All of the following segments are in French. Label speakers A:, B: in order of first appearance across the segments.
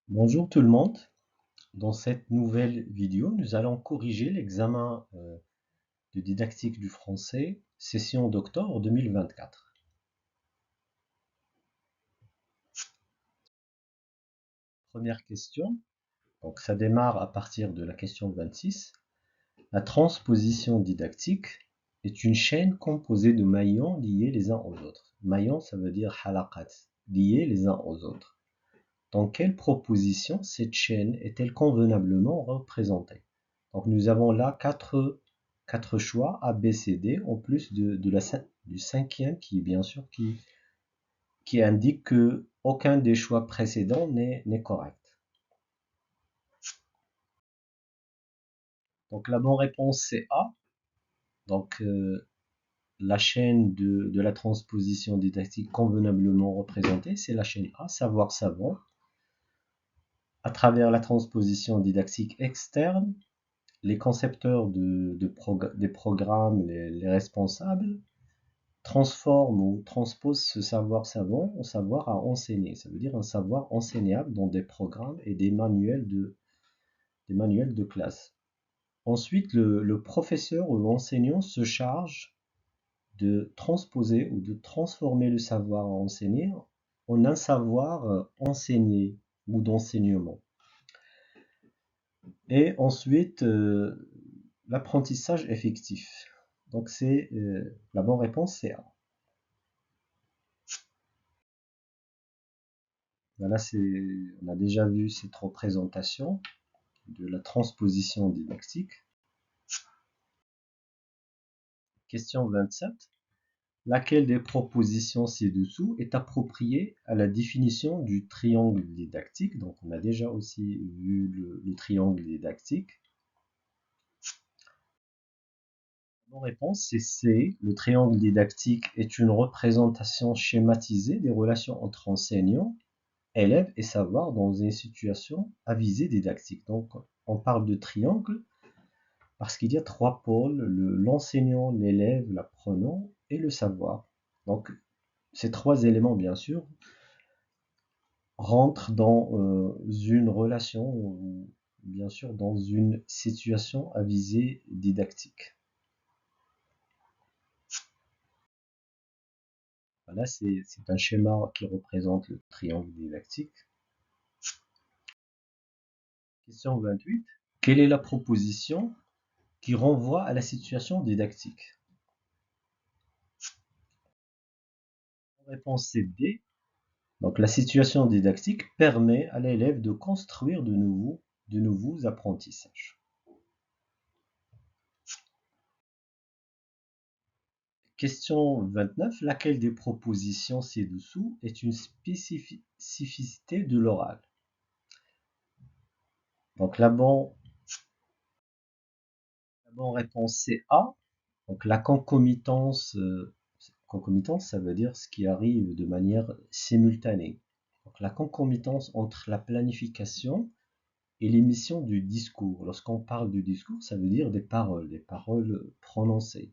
A: Bonjour tout le monde. Dans cette nouvelle vidéo, nous allons corriger l'examen de didactique du français, session d'octobre 2024. Première question, donc ça démarre à partir de la question 26. La transposition didactique est une chaîne composée de maillons liés les uns aux autres. Maillons, ça veut dire halaqat, liés les uns aux autres. Dans quelle proposition cette chaîne est-elle convenablement représentée? Donc nous avons là quatre choix A, B, C, D, en plus du cinquième qui, bien sûr, qui indique que aucun des choix précédents n'est correct. Donc la bonne réponse c'est A. Donc la chaîne de la transposition didactique convenablement représentée, c'est la chaîne A, savoir savant. À travers la transposition didactique externe, les concepteurs des programmes, les responsables, transforment ou transposent ce savoir savant en savoir à enseigner. Ça veut dire un savoir enseignable dans des programmes et des manuels de classe. Ensuite, le professeur ou l'enseignant se charge de transposer ou de transformer le savoir à enseigner en un savoir enseigné ou d'enseignement. Et ensuite, l'apprentissage effectif. Donc c'est la bonne réponse, c'est A. Voilà, on a déjà vu cette représentation de la transposition didactique. Question 27. Laquelle des propositions ci-dessous est appropriée à la définition du triangle didactique? Donc on a déjà aussi vu le triangle didactique. La bonne réponse c'est C. Le triangle didactique est une représentation schématisée des relations entre enseignants, élèves et savoir dans une situation à visée didactique. Donc on parle de triangle parce qu'il y a trois pôles, l'enseignant, l'élève, l'apprenant et le savoir. Donc ces trois éléments, bien sûr, rentrent dans une relation, ou bien sûr dans une situation à visée didactique. Voilà, c'est un schéma qui représente le triangle didactique. Question 28. Quelle est la proposition qui renvoie à la situation didactique? Réponse c'est D. Donc la situation didactique permet à l'élève de construire de nouveaux apprentissages. Question 29. Laquelle des propositions ci-dessous est une spécificité de l'oral? Donc la bonne réponse c'est A. Donc la concomitance, ça veut dire ce qui arrive de manière simultanée. Donc la concomitance entre la planification et l'émission du discours. Lorsqu'on parle du discours, ça veut dire des paroles prononcées.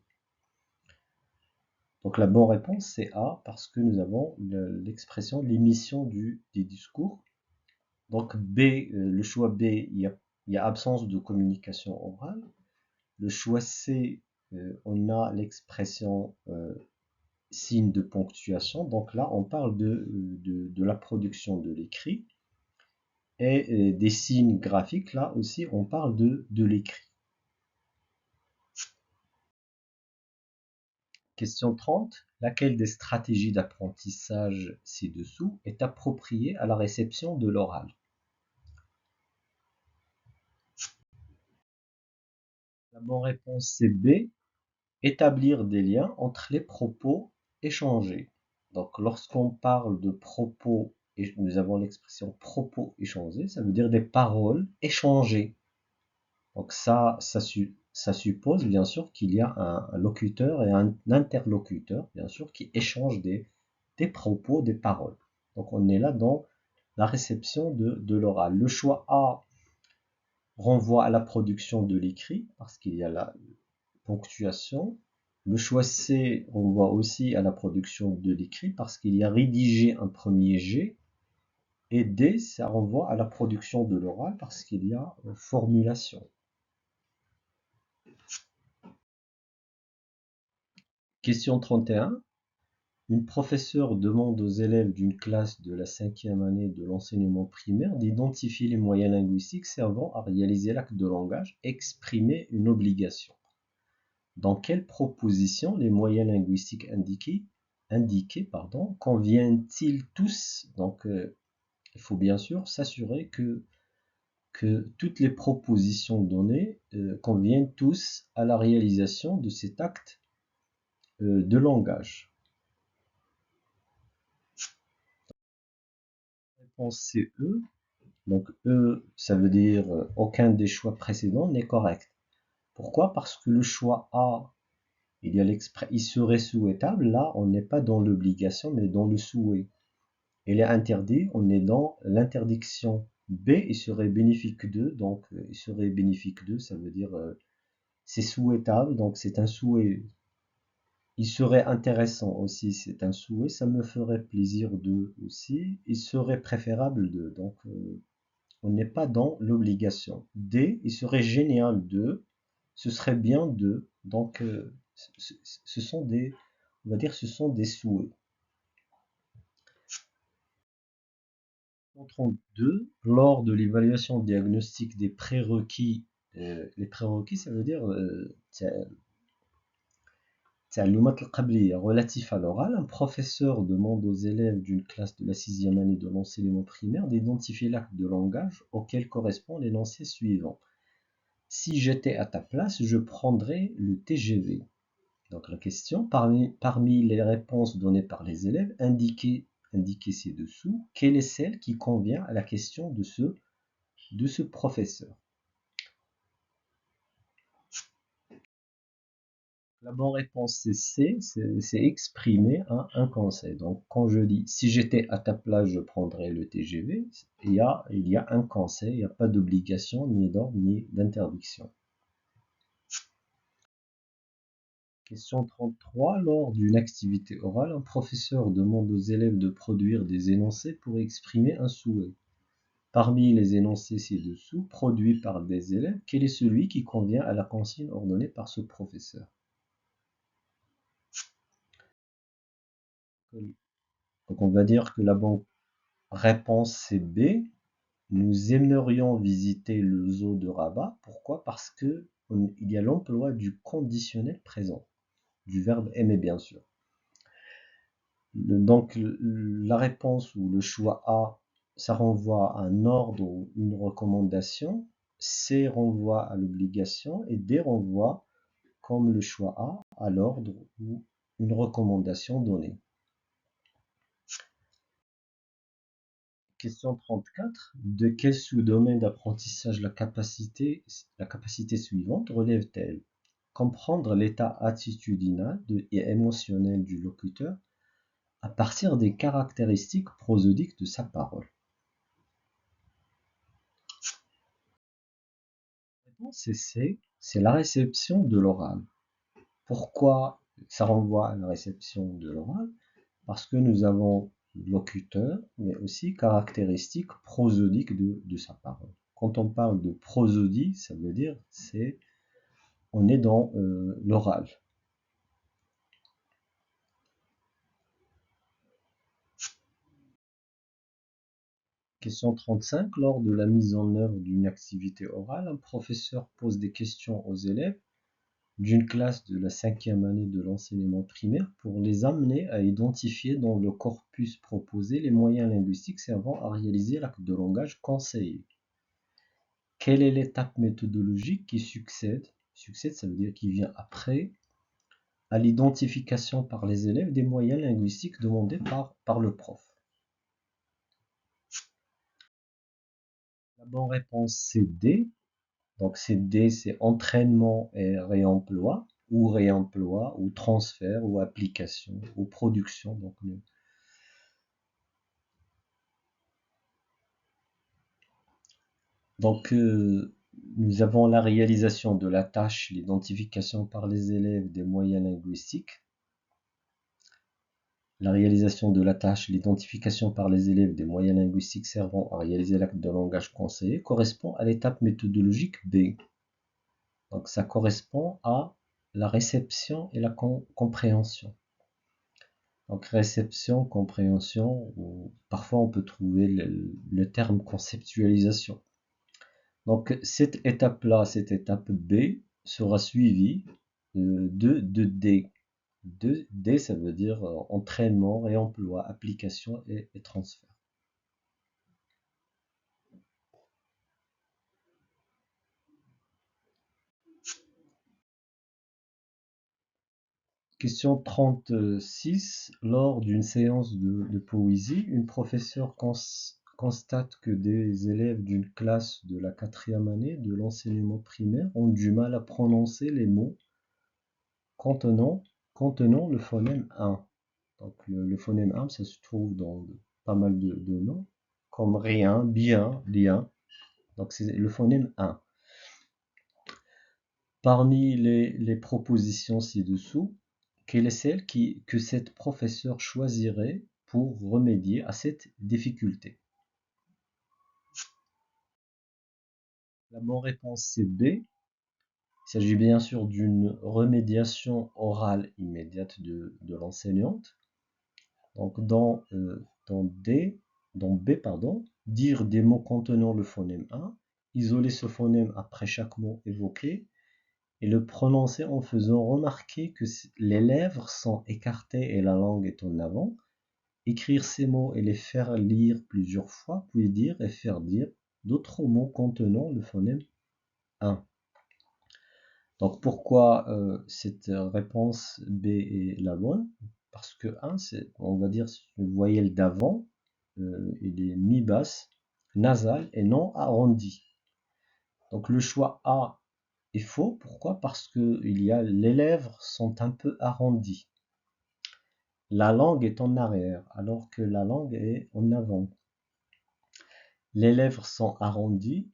A: Donc la bonne réponse c'est A parce que nous avons l'expression l'émission des discours. Donc B, le choix B, il y a absence de communication orale. Le choix C, on a l'expression signe de ponctuation. Donc là, on parle de la production de l'écrit. Et des signes graphiques, là aussi, on parle de l'écrit. Question 30. Laquelle des stratégies d'apprentissage ci-dessous est appropriée à la réception de l'oral? La bonne réponse c'est B. Établir des liens entre les propos échangés. Donc lorsqu'on parle de propos, et nous avons l'expression propos échangés, ça veut dire des paroles échangées. Donc ça suppose bien sûr qu'il y a un locuteur et un interlocuteur, bien sûr, qui échangent des propos, des paroles. Donc on est là dans la réception de l'oral. Le choix A renvoie à la production de l'écrit, parce qu'il y a la ponctuation. Le choix C renvoie aussi à la production de l'écrit, parce qu'il y a rédigé un premier jet. Et D, ça renvoie à la production de l'oral parce qu'il y a formulation. Question 31. Une professeure demande aux élèves d'une classe de la 5e année de l'enseignement primaire d'identifier les moyens linguistiques servant à réaliser l'acte de langage, exprimer une obligation. Dans quelle proposition les moyens linguistiques indiqués conviennent-ils tous? Donc, il faut bien sûr s'assurer que toutes les propositions données conviennent tous à la réalisation de cet acte de langage. Réponse c'est E. Donc E, ça veut dire aucun des choix précédents n'est correct. Pourquoi? Parce que le choix A, il serait souhaitable. Là, on n'est pas dans l'obligation, mais dans le souhait. Il est interdit, on est dans l'interdiction. B, il serait bénéfique de, donc il serait bénéfique de, ça veut dire c'est souhaitable, donc c'est un souhait. Il serait intéressant aussi, c'est un souhait, ça me ferait plaisir de aussi. Il serait préférable de, donc on n'est pas dans l'obligation. D, il serait génial de, ce serait bien de, donc ce sont des, on va dire, ce sont des souhaits. 32, lors de l'évaluation diagnostique des prérequis, les prérequis, ça veut dire relatif à l'oral, un professeur demande aux élèves d'une classe de la 6e année de l'enseignement primaire d'identifier l'acte de langage auquel correspond l'énoncé suivant. Si j'étais à ta place, je prendrais le TGV. Donc la question, parmi les réponses données par les élèves, indiquez ci-dessous, quelle est celle qui convient à la question de ce professeur. La bonne réponse c'est C, c'est exprimer un conseil. Donc quand je dis si j'étais à ta place, je prendrais le TGV, il y a un conseil, il n'y a pas d'obligation, ni d'ordre, ni d'interdiction. Question 33. Lors d'une activité orale, un professeur demande aux élèves de produire des énoncés pour exprimer un souhait. Parmi les énoncés ci-dessous, produits par des élèves, quel est celui qui convient à la consigne ordonnée par ce professeur? Donc on va dire que la bonne réponse c'est B. Nous aimerions visiter le zoo de Rabat. Pourquoi? Parce que il y a l'emploi du conditionnel présent, du verbe aimer bien sûr. Donc la réponse ou le choix A, ça renvoie à un ordre ou une recommandation. C renvoie à l'obligation et D renvoie, comme le choix A, à l'ordre ou une recommandation donnée. Question 34. De quel sous-domaine d'apprentissage la capacité suivante relève-t-elle? Comprendre l'état attitudinal et émotionnel du locuteur à partir des caractéristiques prosodiques de sa parole. C'est la réception de l'oral. Pourquoi ça renvoie à la réception de l'oral? Parce que nous avons locuteur, mais aussi caractéristiques prosodiques de sa parole. Quand on parle de prosodie, ça veut dire on est dans l'oral. Question 35. Lors de la mise en œuvre d'une activité orale, un professeur pose des questions aux élèves d'une classe de la 5e année de l'enseignement primaire pour les amener à identifier dans le corpus proposé les moyens linguistiques servant à réaliser l'acte de langage conseillé. Quelle est l'étape méthodologique qui succède? Succède, ça veut dire qui vient après, à l'identification par les élèves des moyens linguistiques demandés par le prof. La bonne réponse c'est D. Donc c'est D, c'est entraînement et réemploi, ou transfert, ou application, ou production. Donc nous avons la réalisation de la tâche, l'identification par les élèves des moyens linguistiques. La réalisation de la tâche, l'identification par les élèves des moyens linguistiques servant à réaliser l'acte de langage conseillé correspond à l'étape méthodologique B. Donc ça correspond à la réception et la compréhension. Donc réception, compréhension, ou parfois on peut trouver le terme conceptualisation. Donc cette étape-là, cette étape B, sera suivie de D. D, ça veut dire entraînement, réemploi, application et transfert. Question 36. Lors d'une séance de poésie, une professeure constate que des élèves d'une classe de la 4e année de l'enseignement primaire ont du mal à prononcer les mots contenant, contenant le phonème 1. Donc le phonème 1, ça se trouve dans pas mal de noms, comme rien, bien, lien. Donc c'est le phonème 1. Parmi les propositions ci-dessous, quelle est celle que cette professeure choisirait pour remédier à cette difficulté? La bonne réponse c'est B. Il s'agit bien sûr d'une remédiation orale immédiate de l'enseignante. Donc dans B, pardon, dire des mots contenant le phonème 1, isoler ce phonème après chaque mot évoqué et le prononcer en faisant remarquer que les lèvres sont écartées et la langue est en avant, écrire ces mots et les faire lire plusieurs fois, puis dire et faire dire d'autres mots contenant le phonème 1. Donc pourquoi cette réponse B est la bonne? Parce que 1, c'est, on va dire, une voyelle d'avant, il est mi-basse, nasale et non arrondi. Donc le choix A est faux. Pourquoi? Parce que les lèvres sont un peu arrondies. La langue est en arrière, alors que la langue est en avant. Les lèvres sont arrondies,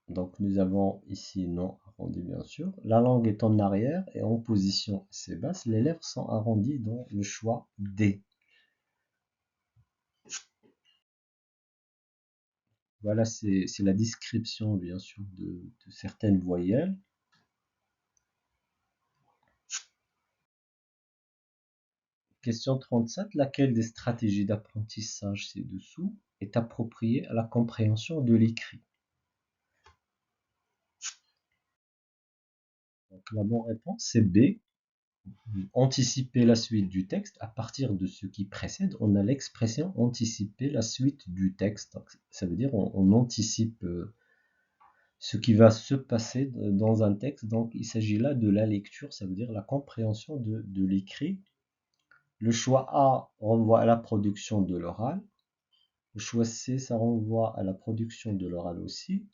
A: donc nous avons ici non arrondi bien sûr. La langue est en arrière et en position assez basse. Les lèvres sont arrondies dans le choix D. Voilà, c'est la description bien sûr de certaines voyelles. Question 37. Laquelle des stratégies d'apprentissage ci-dessous est appropriée à la compréhension de l'écrit? Donc la bonne réponse c'est B. Anticiper la suite du texte à partir de ce qui précède. On a l'expression anticiper la suite du texte. Donc, ça veut dire on anticipe ce qui va se passer dans un texte. Donc il s'agit là de la lecture, ça veut dire la compréhension de l'écrit. Le choix A renvoie à la production de l'oral. Le choix C, ça renvoie à la production de l'oral aussi.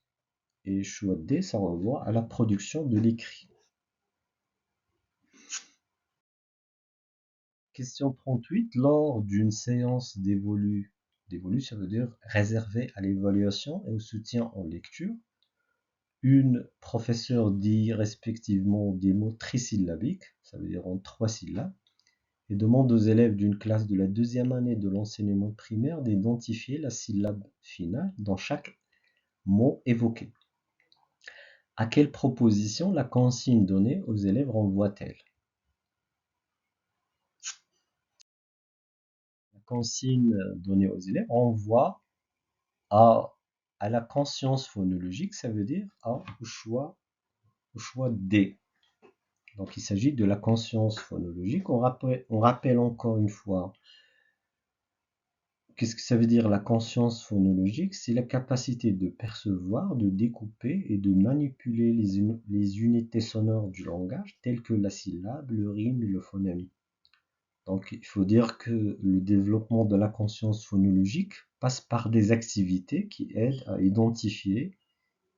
A: Et le choix D, ça renvoie à la production de l'écrit. Question 38. Lors d'une séance d'évolu, ça veut dire réservée à l'évaluation et au soutien en lecture, une professeure dit respectivement des mots trisyllabiques, ça veut dire en 3 syllabes, et demande aux élèves d'une classe de la 2e année de l'enseignement primaire d'identifier la syllabe finale dans chaque mot évoqué. À quelle proposition la consigne donnée aux élèves renvoie-t-elle? La consigne donnée aux élèves renvoie à, à la conscience phonologique, ça veut dire au choix D. Donc il s'agit de la conscience phonologique. On rappelle encore une fois, qu'est-ce que ça veut dire la conscience phonologique? C'est la capacité de percevoir, de découper et de manipuler les unités sonores du langage, telles que la syllabe, le rime et le phonème. Donc il faut dire que le développement de la conscience phonologique passe par des activités qui aident à identifier,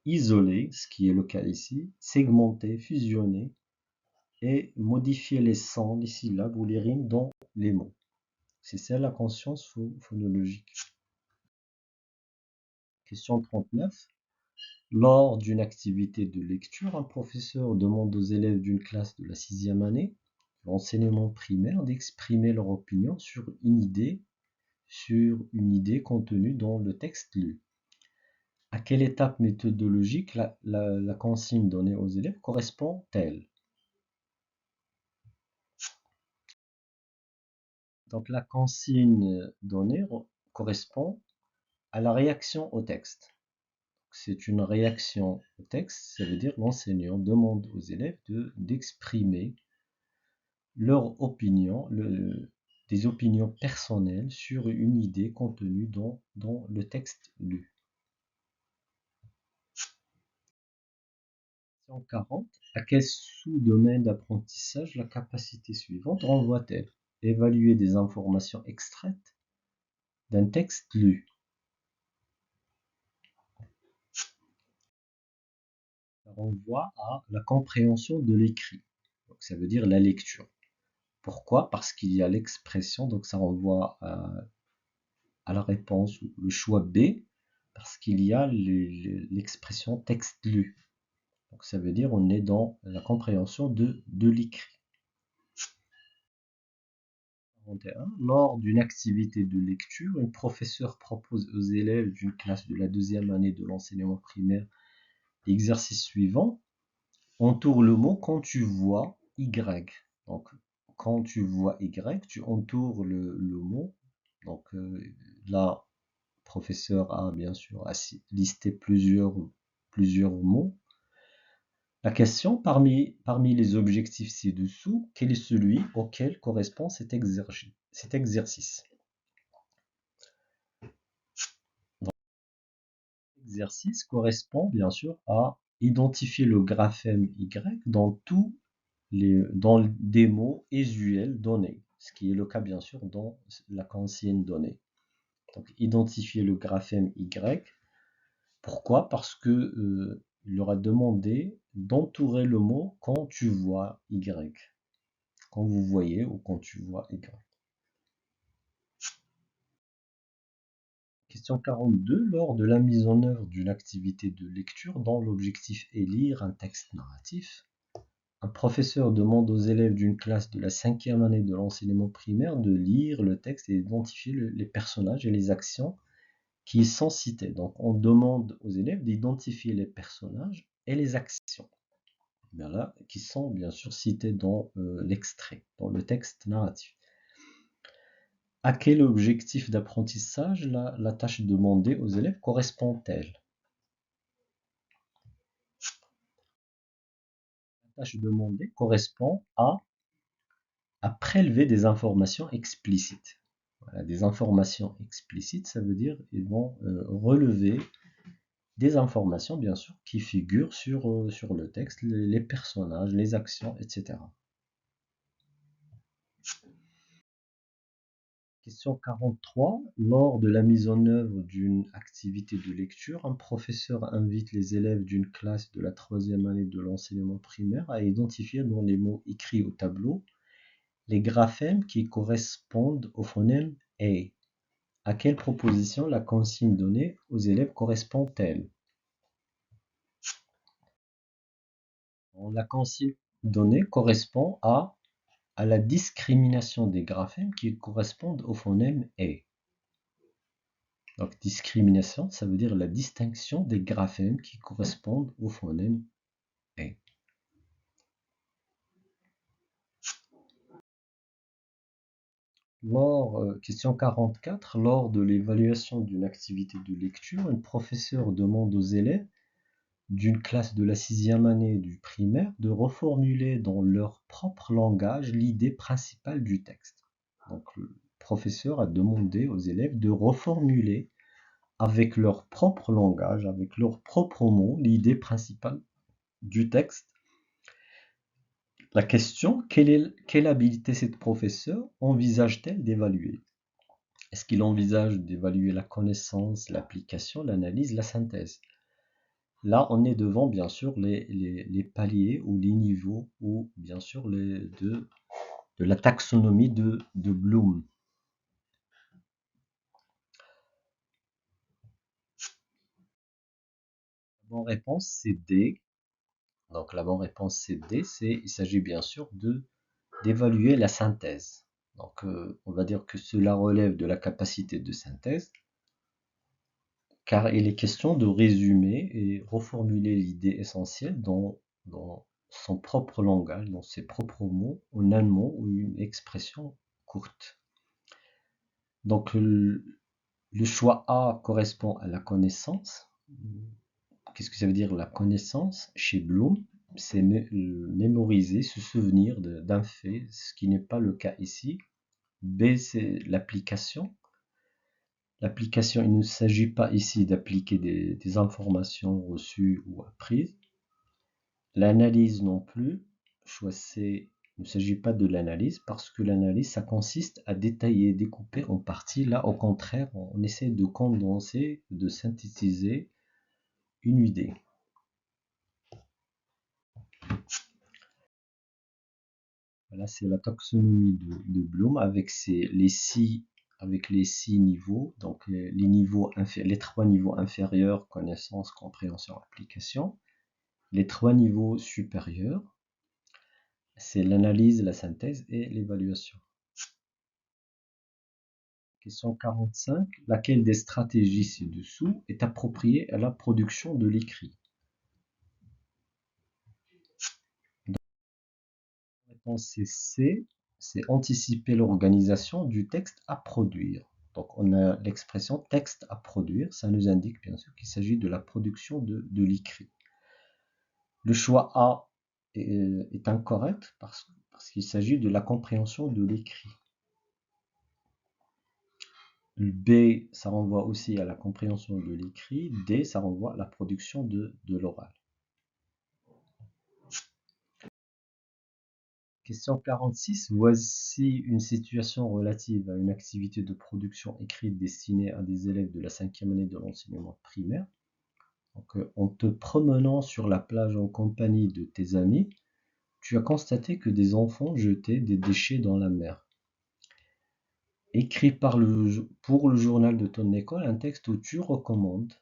A: isoler, ce qui est le cas ici, segmenter, fusionner et modifier les sons, les syllabes ou les rimes dans les mots. C'est ça la conscience phonologique. Question 39. Lors d'une activité de lecture, un professeur demande aux élèves d'une classe de la 6e année l'enseignement primaire d'exprimer leur opinion sur une idée contenue dans le texte lu. À quelle étape méthodologique la consigne donnée aux élèves correspond-elle? Donc la consigne donnée correspond à la réaction au texte. C'est une réaction au texte, ça veut dire l'enseignant demande aux élèves d'exprimer leur opinion, des opinions personnelles sur une idée contenue dans le texte lu. Question 40. À quel sous-domaine d'apprentissage la capacité suivante renvoie-t-elle? Évaluer des informations extraites d'un texte lu. Ça renvoie à la compréhension de l'écrit. Donc ça veut dire la lecture. Pourquoi? Parce qu'il y a l'expression, donc ça renvoie à la réponse, le choix B, parce qu'il y a l'expression texte lu. Donc ça veut dire on est dans la compréhension de l'écrit. 41. Lors d'une activité de lecture, un professeur propose aux élèves d'une classe de la deuxième année de l'enseignement primaire l'exercice suivant. Entoure le mot quand tu vois Y. Donc, quand tu vois Y, tu entoures le mot. Donc, là, le professeur a bien sûr listé plusieurs mots. La question, parmi les objectifs ci-dessous, quel est celui auquel correspond cet exercice? L'exercice correspond bien sûr à identifier le graphème Y dans des mots usuels donnés, ce qui est le cas bien sûr dans la consigne donnée. Donc identifier le graphème Y. Pourquoi? Parce que il aura demandé d'entourer le mot quand tu vois Y. Quand vous voyez ou quand tu vois Y. Question 42. Lors de la mise en œuvre d'une activité de lecture dont l'objectif est lire un texte narratif, un professeur demande aux élèves d'une classe de la 5e année de l'enseignement primaire de lire le texte et d'identifier les personnages et les actions qui y sont cités. Donc on demande aux élèves d'identifier les personnages et les actions qui sont bien sûr cités dans l'extrait, dans le texte narratif. À quel objectif d'apprentissage la tâche demandée aux élèves correspond-elle? La tâche demandée correspond à prélever des informations explicites. Voilà, des informations explicites, ça veut dire qu'ils vont relever des informations, bien sûr, qui figurent sur le texte, les personnages, les actions, etc. Question 43. Lors de la mise en œuvre d'une activité de lecture, un professeur invite les élèves d'une classe de la 3e année de l'enseignement primaire à identifier dans les mots écrits au tableau les graphèmes qui correspondent au phonème A. À quelle proposition la consigne donnée aux élèves correspond-elle? La consigne donnée correspond à la discrimination des graphèmes qui correspondent au phonème A. Donc discrimination, ça veut dire la distinction des graphèmes qui correspondent au phonème A. Question 44. Lors de l'évaluation d'une activité de lecture, un professeur demande aux élèves d'une classe de la 6e année du primaire de reformuler dans leur propre langage l'idée principale du texte. Donc le professeur a demandé aux élèves de reformuler avec leur propre langage, avec leurs propres mots, l'idée principale du texte. La question, quelle habilité cette professeur envisage-t-elle d'évaluer? Est-ce qu'il envisage d'évaluer la connaissance, l'application, l'analyse, la synthèse? Là, on est devant, bien sûr, les paliers ou les niveaux, ou bien sûr de la taxonomie de Bloom. La bonne réponse, c'est D. Donc la bonne réponse, c'est D. Il s'agit bien sûr de d'évaluer la synthèse. Donc, on va dire que cela relève de la capacité de synthèse, car il est question de résumer et reformuler l'idée essentielle dans son propre langage, dans ses propres mots, en un mot ou une expression courte. Donc, le choix A correspond à la connaissance. Qu'est-ce que ça veut dire la connaissance? Chez Bloom, c'est mémoriser, se souvenir d'un fait, ce qui n'est pas le cas ici. B, c'est l'application. L'application, il ne s'agit pas ici d'appliquer des informations reçues ou apprises. L'analyse non plus. Choix C, il ne s'agit pas de l'analyse parce que l'analyse, ça consiste à détailler, découper en parties. Là, au contraire, on essaie de condenser, de synthétiser une idée. Voilà, c'est la taxonomie de Bloom avec les six niveaux. Donc les trois niveaux inférieurs, connaissance, compréhension, application. Les trois niveaux supérieurs, c'est l'analyse, la synthèse et l'évaluation. Question 45. Laquelle des stratégies ci-dessous est appropriée à la production de l'écrit? La réponse c'est C, c'est anticiper l'organisation du texte à produire. Donc on a l'expression texte à produire, ça nous indique bien sûr qu'il s'agit de la production de l'écrit. Le choix A est incorrect parce qu'il s'agit de la compréhension de l'écrit. B, ça renvoie aussi à la compréhension de l'écrit. D, ça renvoie à la production de l'oral. Question 46. Voici une situation relative à une activité de production écrite destinée à des élèves de la 5e année de l'enseignement primaire. Donc, en te promenant sur la plage en compagnie de tes amis, tu as constaté que des enfants jetaient des déchets dans la mer. Écris pour le journal de ton école un texte où tu recommandes,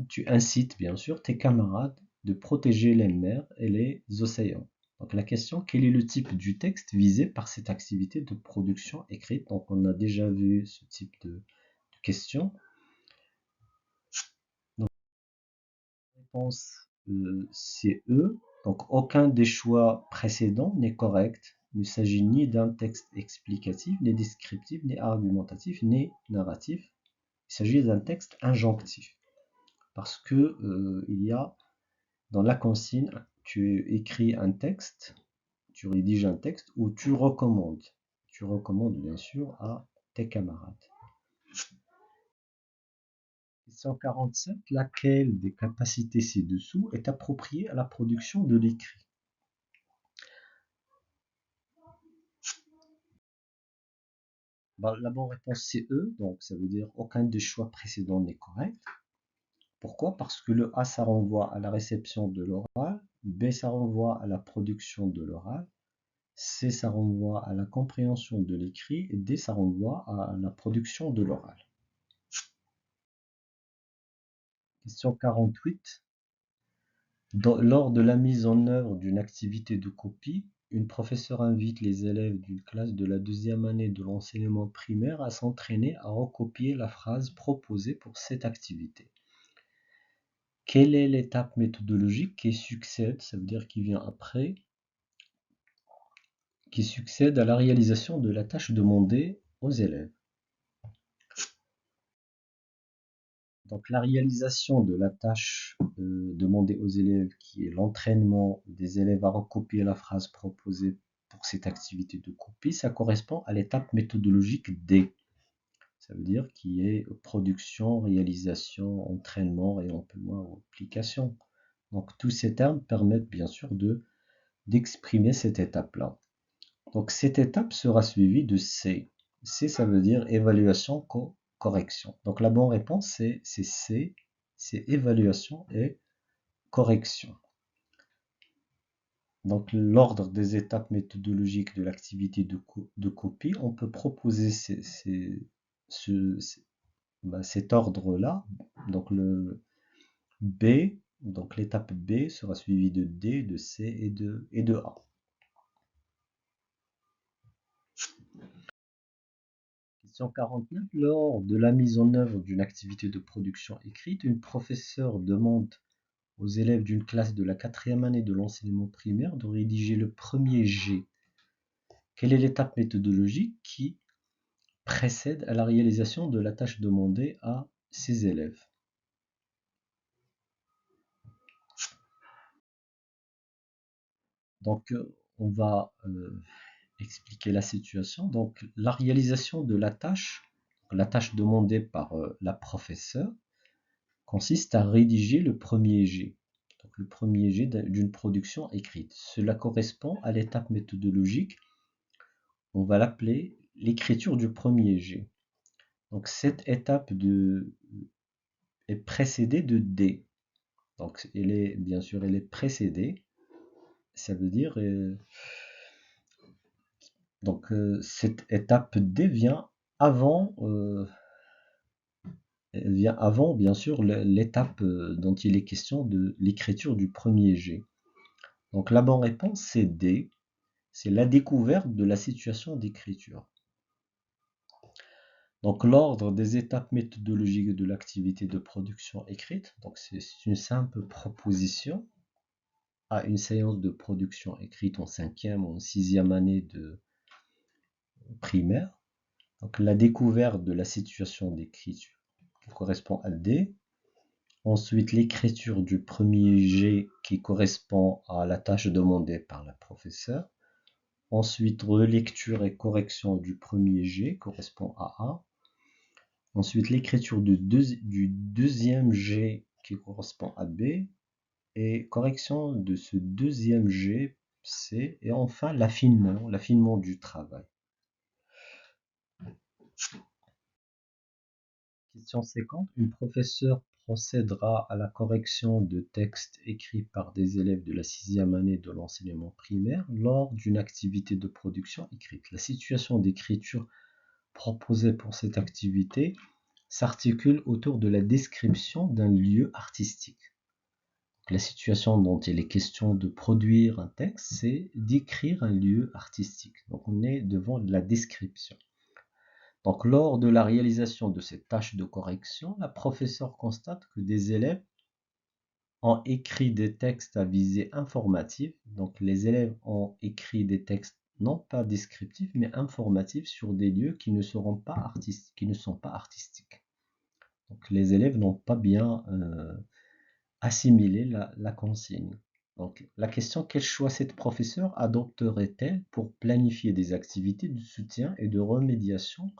A: tu incites bien sûr tes camarades de protéger les mers et les océans. Donc la question, quel est le type du texte visé par cette activité de production écrite? Donc on a déjà vu ce type de question. Donc la réponse c'est E. Donc aucun des choix précédents n'est correct. Il ne s'agit ni d'un texte explicatif, ni descriptif, ni argumentatif, ni narratif. Il s'agit d'un texte injonctif. Parce que il y a dans la consigne, tu écris un texte, tu rédiges un texte où tu recommandes. Tu recommandes bien sûr à tes camarades. Question 47. Laquelle des capacités ci-dessous est appropriée à la production de l'écrit? La bonne réponse c'est E, donc ça veut dire aucun des choix précédents n'est correct. Pourquoi? Parce que le A ça renvoie à la réception de l'oral, B ça renvoie à la production de l'oral, C ça renvoie à la compréhension de l'écrit et D ça renvoie à la production de l'oral. Question 48. Lors de la mise en œuvre d'une activité de copie, une professeure invite les élèves d'une classe de la 2e année de l'enseignement primaire à s'entraîner à recopier la phrase proposée pour cette activité. Quelle est l'étape méthodologique qui succède, ça veut dire qui vient après, qui succède à la réalisation de la tâche demandée aux élèves? Donc la réalisation de la tâche demandée aux élèves, qui est l'entraînement des élèves à recopier la phrase proposée pour cette activité de copie, ça correspond à l'étape méthodologique D. Ça veut dire qui est production, réalisation, entraînement et un peu moins application. Donc tous ces termes permettent bien sûr d'exprimer cette étape-là. Donc cette étape sera suivie de C. C, ça veut dire évaluation, correction. Donc la bonne réponse c'est C, c'est évaluation et correction. Donc l'ordre des étapes méthodologiques de l'activité de copie, on peut proposer cet ordre-là. Donc le B, donc l'étape B sera suivie de D, de C et de A. Question 49. Lors de la mise en œuvre d'une activité de production écrite, une professeure demande aux élèves d'une classe de la 4e année de l'enseignement primaire de rédiger le premier G. Quelle est l'étape méthodologique qui précède à la réalisation de la tâche demandée à ses élèves? Donc, on va expliquer la situation. Donc, la réalisation de la tâche demandée par la professeure, consiste à rédiger le premier G. Donc, le premier G d'une production écrite. Cela correspond à l'étape méthodologique. On va l'appeler l'écriture du premier G. Donc, cette étape est précédée de D. Donc, bien sûr, elle est précédée. Ça veut dire donc cette étape D vient avant bien sûr l'étape dont il est question de l'écriture du premier G. Donc la bonne réponse c'est D, c'est la découverte de la situation d'écriture. Donc l'ordre des étapes méthodologiques de l'activité de production écrite, donc c'est une simple proposition à une séance de production écrite en 5e ou en 6e année de primaire. Donc la découverte de la situation d'écriture qui correspond à D. Ensuite l'écriture du premier G qui correspond à la tâche demandée par la professeure. Ensuite relecture et correction du premier G correspond à A. Ensuite l'écriture du deuxième G qui correspond à B. Et correction de ce deuxième G, C. Et enfin l'affinement du travail. Question 50. Une professeure procédera à la correction de textes écrits par des élèves de la 6e année de l'enseignement primaire lors d'une activité de production écrite. La situation d'écriture proposée pour cette activité s'articule autour de la description d'un lieu artistique. La situation dont il est question de produire un texte, c'est d'écrire un lieu artistique. Donc on est devant la description. Donc, lors de la réalisation de cette tâche de correction, la professeure constate que des élèves ont écrit des textes à visée informative. Donc, les élèves ont écrit des textes non pas descriptifs, mais informatifs sur des lieux qui ne sont pas artistiques. Donc, les élèves n'ont pas bien assimilé la consigne. Donc, la question, quel choix cette professeure adopterait-elle pour planifier des activités de soutien et de remédiation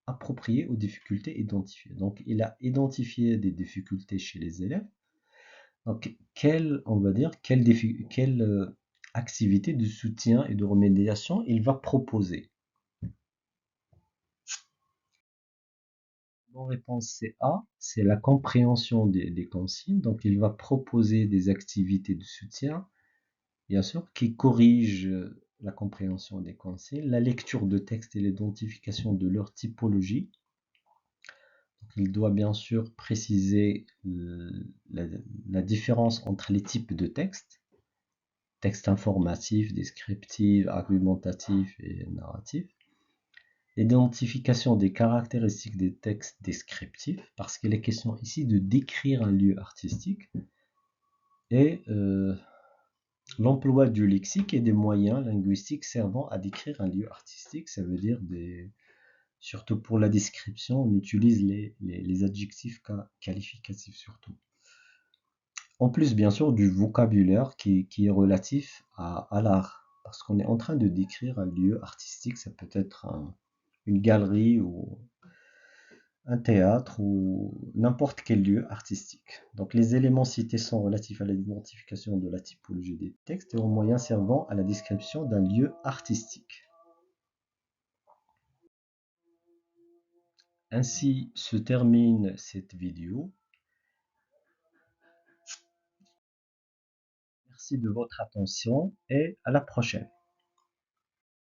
A: approprié aux difficultés identifiées. Donc, il a identifié des difficultés chez les élèves. Donc, quelle activité de soutien et de remédiation il va proposer? La réponse c'est A, c'est la compréhension des consignes. Donc, il va proposer des activités de soutien, bien sûr, qui corrigent la compréhension des consignes, la lecture de textes et l'identification de leur typologie. Il doit bien sûr préciser la différence entre les types de textes, texte informatif, descriptif, argumentatif et narratif. L'identification des caractéristiques des textes descriptifs, parce qu'il est question ici de décrire un lieu artistique, et l'emploi du lexique et des moyens linguistiques servant à décrire un lieu artistique, ça veut dire surtout pour la description, on utilise les adjectifs qualificatifs surtout. En plus, bien sûr, du vocabulaire qui est relatif à l'art. Parce qu'on est en train de décrire un lieu artistique, ça peut être une galerie ou un théâtre ou n'importe quel lieu artistique. Donc les éléments cités sont relatifs à l'identification de la typologie des textes et aux moyens servant à la description d'un lieu artistique. Ainsi se termine cette vidéo. Merci de votre attention et à la prochaine.